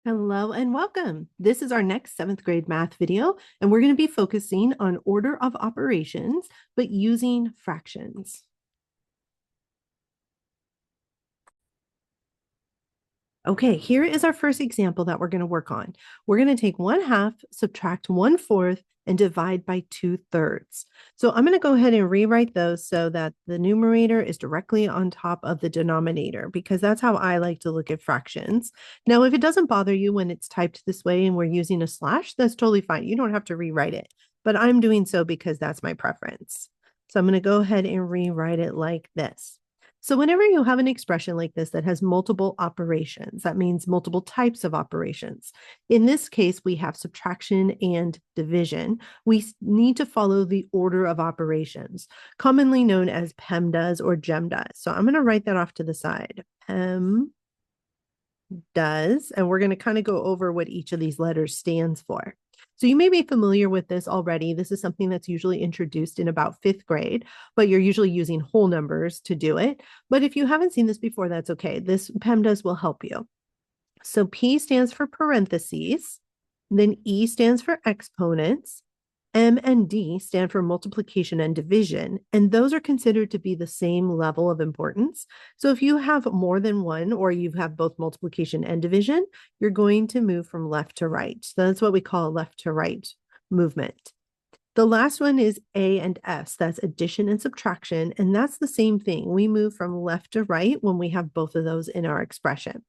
Hello and welcome. This is our next 7th grade math video, and we're going to be focusing on order of operations, but using fractions. Okay, here is our first example that we're going to work on. We're going to take 1/2, subtract 1/4, and divide by 2/3. So I'm going to go ahead and rewrite those so that the numerator is directly on top of the denominator, because that's how I like to look at fractions. Now, if it doesn't bother you when it's typed this way and we're using a slash, that's totally fine. You don't have to rewrite it, but I'm doing so because that's my preference. So I'm going to go ahead and rewrite it like this. So whenever you have an expression like this that has multiple operations, that means multiple types of operations. In this case, we have subtraction and division. We need to follow the order of operations, commonly known as PEMDAS or GEMDAS. So I'm going to write that off to the side. PEMDAS, and we're going to kind of go over what each of these letters stands for. So you may be familiar with this already. This is something that's usually introduced in about 5th grade, but you're usually using whole numbers to do it. But if you haven't seen this before, that's okay. This PEMDAS will help you. So P stands for parentheses, then E stands for exponents, M and D stand for multiplication and division, and those are considered to be the same level of importance. So if you have more than one, or you have both multiplication and division, you're going to move from left to right. So that's what we call a left to right movement. The last one is A and S. That's addition and subtraction, and that's the same thing. We move from left to right when we have both of those in our expression.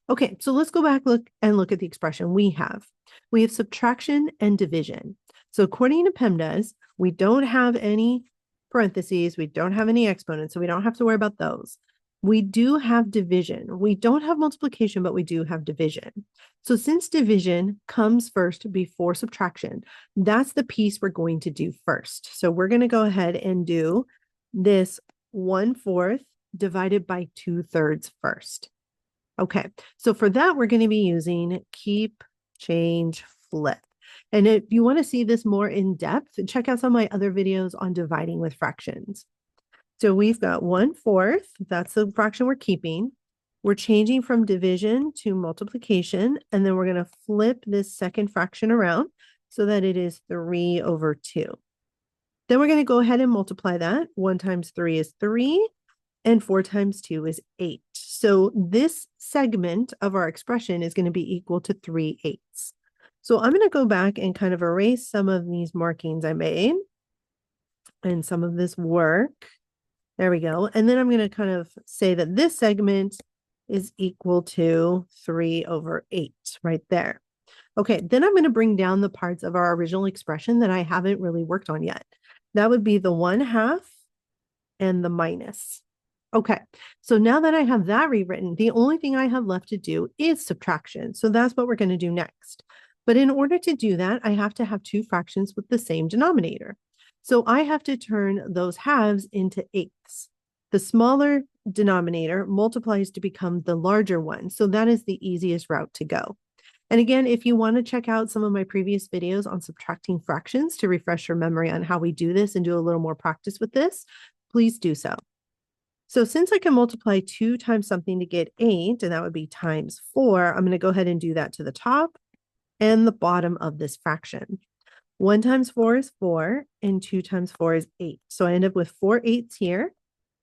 Okay, so let's go back look at the expression we have. We have subtraction and division. So according to PEMDAS, we don't have any parentheses, we don't have any exponents, so we don't have to worry about those. We do have division. We don't have multiplication, but we do have division. So since division comes first before subtraction, that's the piece we're going to do first. So we're going to go ahead and do this 1/4 divided by 2/3 first. Okay, so for that, we're going to be using keep, change, flip. And if you want to see this more in depth, check out some of my other videos on dividing with fractions. So we've got 1/4, that's the fraction we're keeping. We're changing from division to multiplication, and then we're going to flip this second fraction around so that it is 3/2. Then we're going to go ahead and multiply that. 1 times 3 is 3, and 4 times 2 is 8. So this segment of our expression is going to be equal to 3/8. So I'm going to go back and kind of erase some of these markings I made and some of this work. There we go. And then I'm going to kind of say that this segment is equal to 3/8 right there. Okay, then I'm going to bring down the parts of our original expression that I haven't really worked on yet. That would be the 1/2 and the minus. Okay, so now that I have that rewritten, the only thing I have left to do is subtraction. So that's what we're going to do next. But in order to do that, I have to have two fractions with the same denominator. So I have to turn those halves into eighths. The smaller denominator multiplies to become the larger one. So that is the easiest route to go. And again, if you want to check out some of my previous videos on subtracting fractions to refresh your memory on how we do this and do a little more practice with this, please do so. So since I can multiply 2 times something to get 8, and that would be times 4, I'm going to go ahead and do that to the top and the bottom of this fraction. 1 times 4 is 4, and 2 times 4 is 8. So I end up with 4/8 here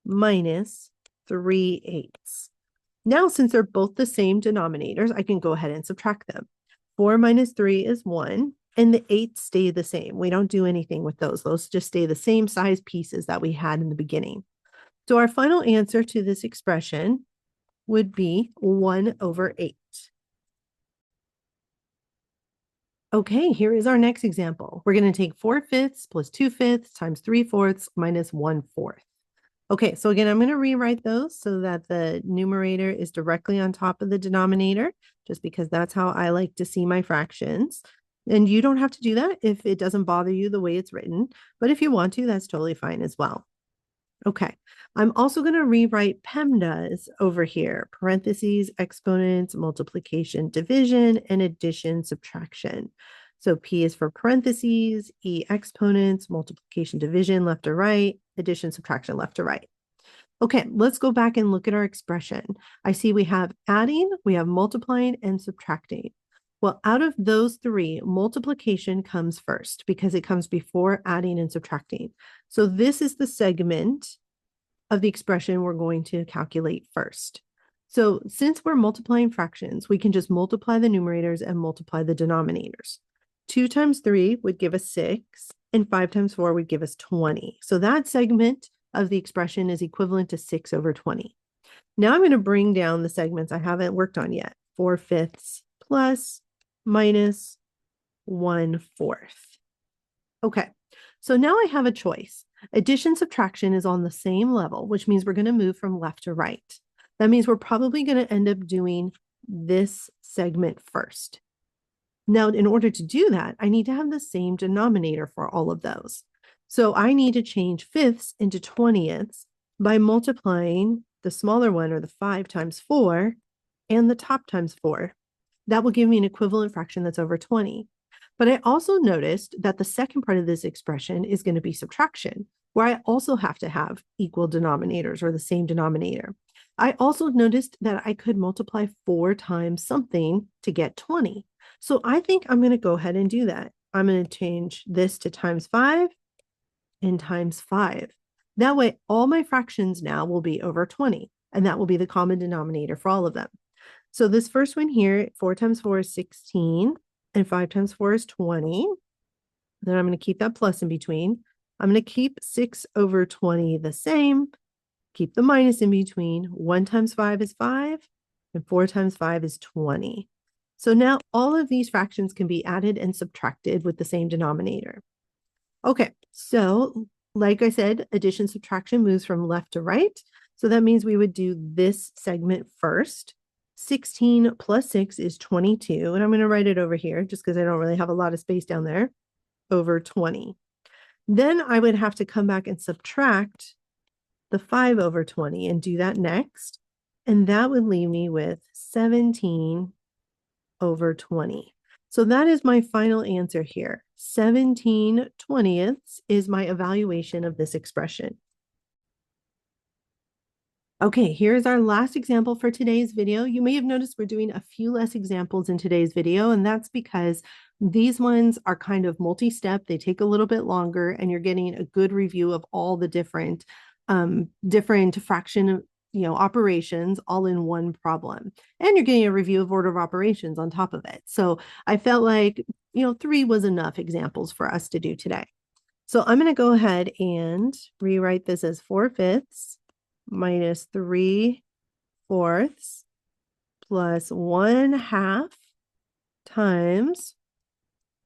minus 3/8. Now, since they're both the same denominators, I can go ahead and subtract them. 4 minus 3 is 1, and the 8 stay the same. We don't do anything with those. Those just stay the same size pieces that we had in the beginning. So our final answer to this expression would be 1/8. Okay, here is our next example. We're going to take 4/5 plus 2/5 times 3/4 minus 1/4. Okay, so again, I'm going to rewrite those so that the numerator is directly on top of the denominator, just because that's how I like to see my fractions. And you don't have to do that if it doesn't bother you the way it's written, but if you want to, that's totally fine as well. Okay, I'm also going to rewrite PEMDAS over here, parentheses, exponents, multiplication, division, and addition, subtraction. So P is for parentheses, E exponents, multiplication, division, left to right, addition, subtraction, left to right. Okay, let's go back and look at our expression. I see we have adding, we have multiplying, and subtracting. Well, out of those three, multiplication comes first because it comes before adding and subtracting. So this is the segment of the expression we're going to calculate first. So since we're multiplying fractions, we can just multiply the numerators and multiply the denominators. 2 times 3 would give us 6, and 5 times 4 would give us 20. So that segment of the expression is equivalent to 6 over 20. Now I'm going to bring down the segments I haven't worked on yet. 4/5 plus minus 1/4. Okay, so now I have a choice. Addition subtraction is on the same level, which means we're going to move from left to right. That means we're probably going to end up doing this segment first. Now, in order to do that, I need to have the same denominator for all of those. So I need to change fifths into 20ths by multiplying the smaller one, or the 5 times 4, and the top times 4. That will give me an equivalent fraction that's over 20. But I also noticed that the second part of this expression is going to be subtraction, where I also have to have equal denominators, or the same denominator. I also noticed that I could multiply 4 times something to get 20. So I think I'm going to go ahead and do that. I'm going to change this to times 5 and times 5. That way, all my fractions now will be over 20, and that will be the common denominator for all of them. So this first one here, 4 times 4 is 16, and 5 times 4 is 20. Then I'm going to keep that plus in between. I'm going to keep 6 over 20 the same, keep the minus in between. 1 times 5 is 5, and 4 times 5 is 20. So now all of these fractions can be added and subtracted with the same denominator. Okay, so like I said, addition subtraction moves from left to right. So that means we would do this segment first. 16 plus 6 is 22. And I'm going to write it over here just because I don't really have a lot of space down there, over 20. Then I would have to come back and subtract the 5 over 20 and do that next. And that would leave me with 17 over 20. So that is my final answer here. 17/20 is my evaluation of this expression. Okay, here's our last example for today's video. You may have noticed we're doing a few less examples in today's video, and that's because these ones are kind of multi-step. They take a little bit longer, and you're getting a good review of all the different fraction operations all in one problem. And you're getting a review of order of operations on top of it. So I felt like, 3 was enough examples for us to do today. So I'm going to go ahead and rewrite this as 4/5 minus 3/4 plus 1/2 times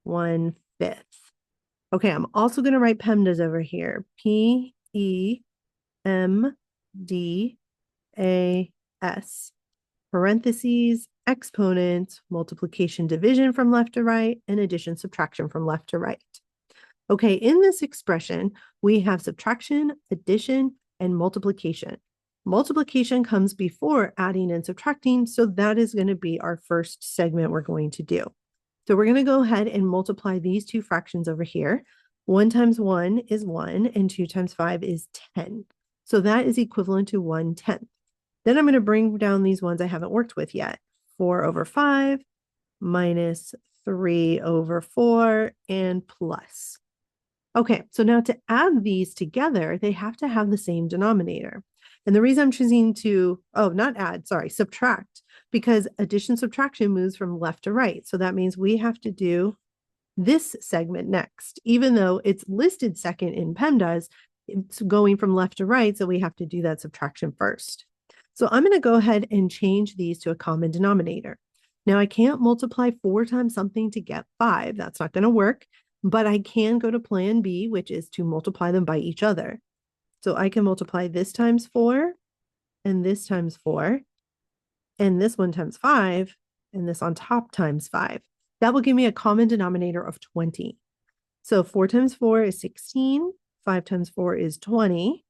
1/5. Okay, I'm also going to write PEMDAS over here. PEMDAS, parentheses, exponents, multiplication, division from left to right, and addition, subtraction from left to right. Okay, in this expression, we have subtraction, addition, and multiplication. Multiplication comes before adding and subtracting, so that is going to be our first segment we're going to do. So we're going to go ahead and multiply these two fractions over here. 1 times 1 is 1, and 2 times 5 is 10. So that is equivalent to 1/10. Then I'm going to bring down these ones I haven't worked with yet. 4 over 5 minus 3 over 4 and plus. Okay, so now to add these together, they have to have the same denominator. And the reason I'm choosing to, subtract, because addition subtraction moves from left to right. So that means we have to do this segment next. Even though it's listed second in PEMDAS, it's going from left to right, so we have to do that subtraction first. So I'm going to go ahead and change these to a common denominator. Now I can't multiply 4 times something to get 5. That's not going to work. But I can go to plan B, which is to multiply them by each other. So I can multiply this times 4, and this times 4, and this one times 5, and this on top times 5. That will give me a common denominator of 20. So 4 times 4 is 16, 5 times 4 is 20.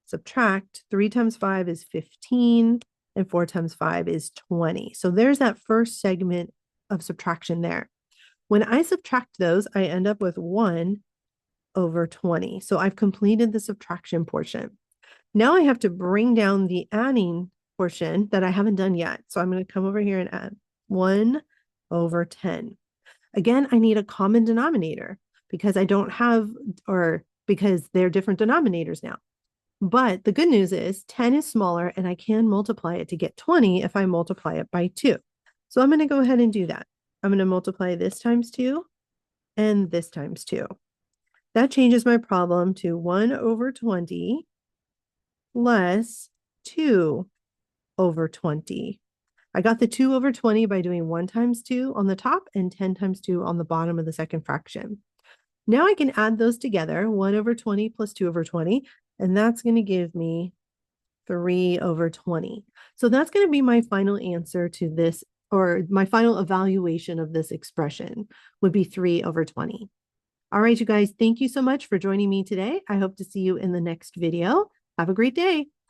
Subtract 3 times 5 is 15, and 4 times 5 is 20. So there's that first segment of subtraction there. When I subtract those, I end up with 1/20. So I've completed the subtraction portion. Now I have to bring down the adding portion that I haven't done yet. So I'm going to come over here and add 1 over 10. Again, I need a common denominator because I don't have, or because they're different denominators now. But the good news is 10 is smaller and I can multiply it to get 20 if I multiply it by 2. So I'm going to go ahead and do that. I'm going to multiply this times 2 and this times 2. That changes my problem to 1 over 20 less 2 over 20. I got the 2 over 20 by doing 1 times 2 on the top and 10 times 2 on the bottom of the second fraction. Now I can add those together, 1 over 20 plus 2 over 20, and that's going to give me 3 over 20. So that's going to be my final answer to this, or my final evaluation of this expression would be 3 over 20. All right, you guys, thank you so much for joining me today. I hope to see you in the next video. Have a great day.